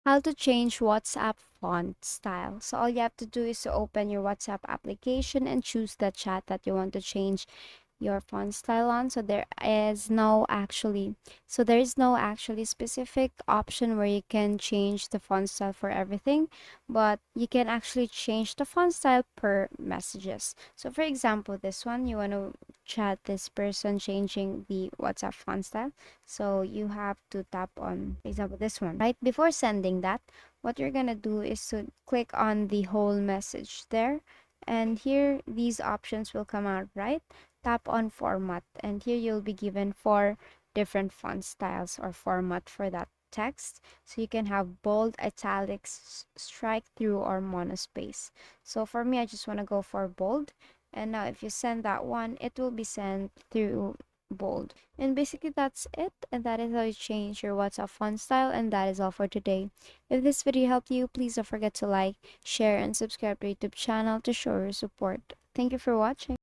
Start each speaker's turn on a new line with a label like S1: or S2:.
S1: How to change WhatsApp font style. So all you have to do is to open your WhatsApp application and choose the chat that you want to change your font style on. So there is no actually specific option where you can change the font style for everything, but you can actually change the font style per messages. So for example, this one, you want to chat this person changing the WhatsApp font style. So you have to tap on, for example, this one. Right before sending that, what you're gonna do is to click on the whole message there, and here these options will come out, right? Tap on format, and here you'll be given four different font styles or format for that text. So you can have bold, italics, strike through, or monospace. So for me, I just want to go for bold. And now if you send that one, it will be sent through bold. And basically that's it. And that is how you change your WhatsApp font style. And that is all for today. If this video helped you, please don't forget to like, share, and subscribe to our YouTube channel to show your support. Thank you for watching.